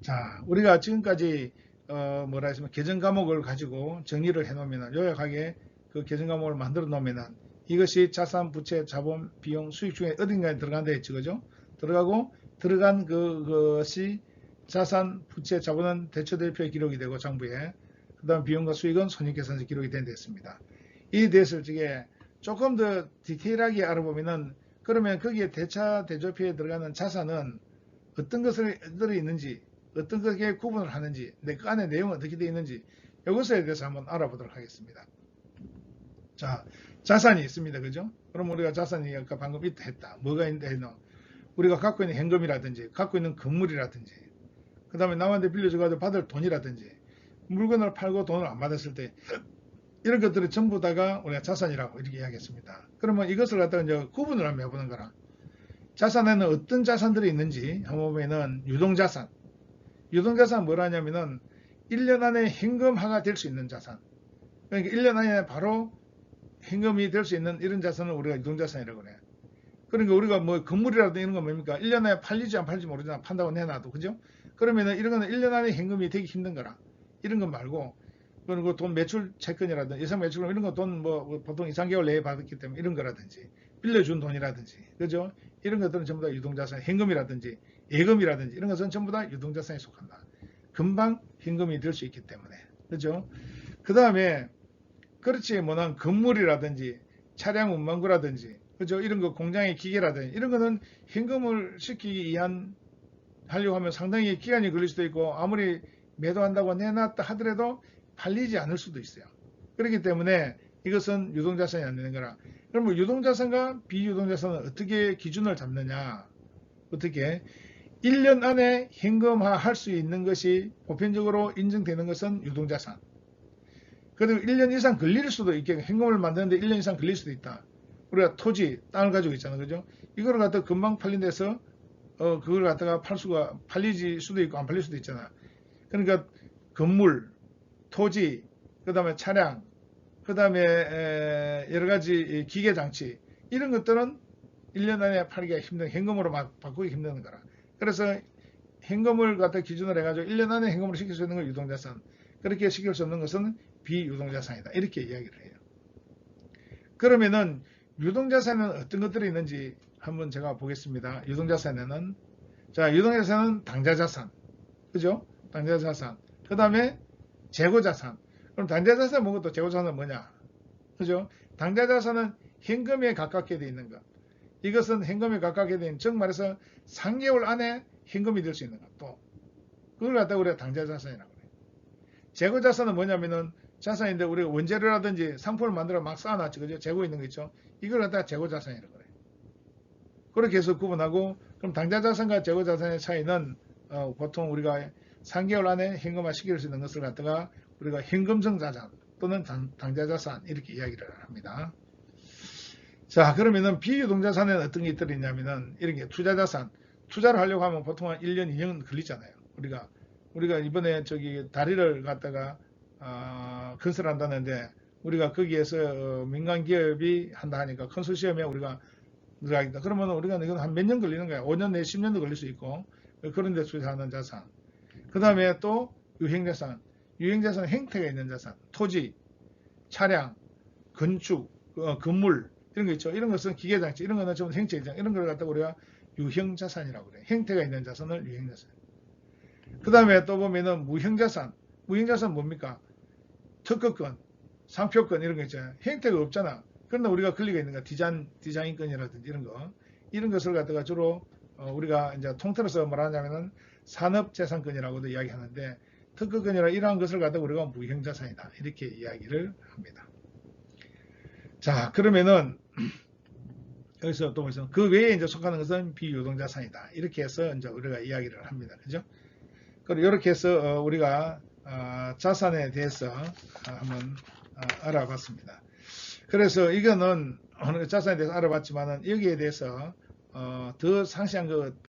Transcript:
자, 우리가 지금까지 뭐라 했으면 계정 과목을 가지고 정리를 해 놓으면 요약하게 그 계정 과목을 만들어 놓으면 이것이 자산, 부채, 자본, 비용, 수익 중에 어딘가에 들어간다 했죠. 그죠? 들어가고 들어간 그것이 자산, 부채, 자본은 대처대표에 기록이 되고 장부에 그 다음 비용과 수익은 손익계산서에 기록이 된다 했습니다. 이 대해서 저게 조금 더 디테일하게 알아보면은 그러면 거기에 대차 대조표에 들어가는 자산은 어떤 것들이 있는지 어떤 것에 구분을 하는지 그 안에 내용은 어떻게 되어 있는지 이것에 대해서 한번 알아보도록 하겠습니다. 자, 자산이 있습니다. 그죠? 그럼 우리가 자산이 아까 방금 있다 했다. 뭐가 있는데 했노? 우리가 갖고 있는 현금이라든지 갖고 있는 건물이라든지 그 다음에 남한테 빌려줘가지고 받을 돈이라든지 물건을 팔고 돈을 안 받았을 때 이런 것들이 전부 다가 우리가 자산이라고 이렇게 이야기했습니다. 그러면 이것을 갖다가 이제 구분을 한번 해보는 거라. 자산에는 어떤 자산들이 있는지 한번 보면은 유동자산. 유동자산 뭐라 하냐면은 1년 안에 현금화가 될 수 있는 자산. 그러니까 1년 안에 바로 현금이 될 수 있는 이런 자산을 우리가 유동자산이라고 그래요. 그러니까 우리가 뭐 건물이라든지 이런 건 뭡니까? 1년 안에 팔리지 안 팔지 모르잖아. 판다고 내놔도. 그죠? 그러면은 이런 거는 1년 안에 현금이 되기 힘든 거라. 이런 건 말고 그리고 돈 매출 채권이라든지 예상 매출금 이런 거 돈 뭐 보통 2, 3개월 내에 받았기 때문에 이런 거라든지 빌려준 돈이라든지 그죠? 이런 것들은 전부 다 유동자산, 현금이라든지 예금이라든지 이런 것은 전부 다 유동자산에 속한다. 금방 현금이 될 수 있기 때문에 그죠? 그 다음에 그렇지 못한 건물이라든지 차량 운반구라든지 그죠? 이런 거 공장의 기계라든지 이런 거는 현금을 시키기 위한 하려고 하면 상당히 기간이 걸릴 수도 있고 아무리 매도한다고 내놨다 하더라도 팔리지 않을 수도 있어요. 그렇기 때문에 이것은 유동자산이 안 되는 거라. 그럼 유동자산과 비유동자산은 어떻게 기준을 잡느냐? 어떻게? 1년 안에 현금화 할 수 있는 것이 보편적으로 인정되는 것은 유동자산. 그리고 1년 이상 걸릴 수도 있게 현금을 만드는데 1년 이상 걸릴 수도 있다. 우리가 토지, 땅을 가지고 있잖아요. 그죠? 이거를 갖다가 금방 팔린 데서 그걸 갖다가 팔리지 수도 있고 안 팔릴 수도 있잖아. 그러니까 건물, 토지, 그 다음에 차량, 그 다음에 여러 가지 기계 장치 이런 것들은 1년 안에 팔기가 힘든 현금으로 막 바꾸기 힘든 거라. 그래서 현금을 갖다 기준으로 해가지고 1년 안에 현금으로 시킬 수 있는 건 유동자산. 그렇게 시킬 수 없는 것은 비유동자산이다. 이렇게 이야기를 해요. 그러면은 유동자산은 어떤 것들이 있는지 한번 제가 보겠습니다. 유동자산에는 자 유동자산은 당좌자산, 그죠? 당좌자산. 그 다음에 재고자산. 그럼 당좌자산 뭐고 또 재고자산은 뭐냐? 그죠? 당좌자산은 현금에 가깝게 되어 있는 것. 이것은 현금에 가깝게 되어 있는, 즉 말해서 3개월 안에 현금이 될 수 있는 것. 또 그걸 갖다가 우리가 당좌자산이라고 해요. 재고자산은 뭐냐면은 자산인데 우리가 원재료라든지 상품을 만들어 막 쌓아놨죠. 그죠? 재고 있는 거 있죠? 이걸 갖다가 재고자산이라고 해요. 그렇게 해서 구분하고 그럼 당좌자산과 재고자산의 차이는 보통 우리가 3개월 안에 현금화 시킬 수 있는 것을 갖다가 우리가 현금성 자산 또는 당좌자산 이렇게 이야기를 합니다. 자, 그러면은 비유동자산에는 어떤 게 들어있냐면은 이런 게 투자자산. 투자를 하려고 하면 보통 한 1년, 2년 걸리잖아요. 우리가 이번에 저기 다리를 갖다가 건설한다는데 우리가 거기에서 민간 기업이 한다 하니까 컨소시엄에 우리가 들어가겠다. 그러면 우리가 이건 한 몇 년 걸리는 거야. 5년 내에 10년도 걸릴 수 있고 그런 데 투자하는 자산. 그 다음에 또 유형자산. 유형자산은 형태가 있는 자산. 토지, 차량, 건축, 건물 이런 거 있죠. 이런 것은 기계장치 이런 거는 전부 형체이잖아. 이런 걸 갖다가 우리가 유형자산이라고 그래요. 형태가 있는 자산을 유형자산. 그 다음에 또 보면은 무형자산. 무형자산 뭡니까? 특허권, 상표권 이런 거 있잖아요. 형태가 없잖아. 그러나 우리가 권리가 있는 거 디자인권이라든지 이런 것을 갖다가 주로 우리가 이제 통틀어서 말하자면은 산업재산권이라고도 이야기하는데 특허권이라 이러한 것을 갖다가 우리가 무형자산이다 이렇게 이야기를 합니다. 자, 그러면은 여기서 또 보시면 그 외에 이제 속하는 것은 비유동자산이다 이렇게 해서 이제 우리가 이야기를 합니다. 그죠? 그리고 이렇게 해서 우리가 자산에 대해서 한번 알아봤습니다. 그래서 이거는 자산에 대해서 알아봤지만은 여기에 대해서 더 상세한 것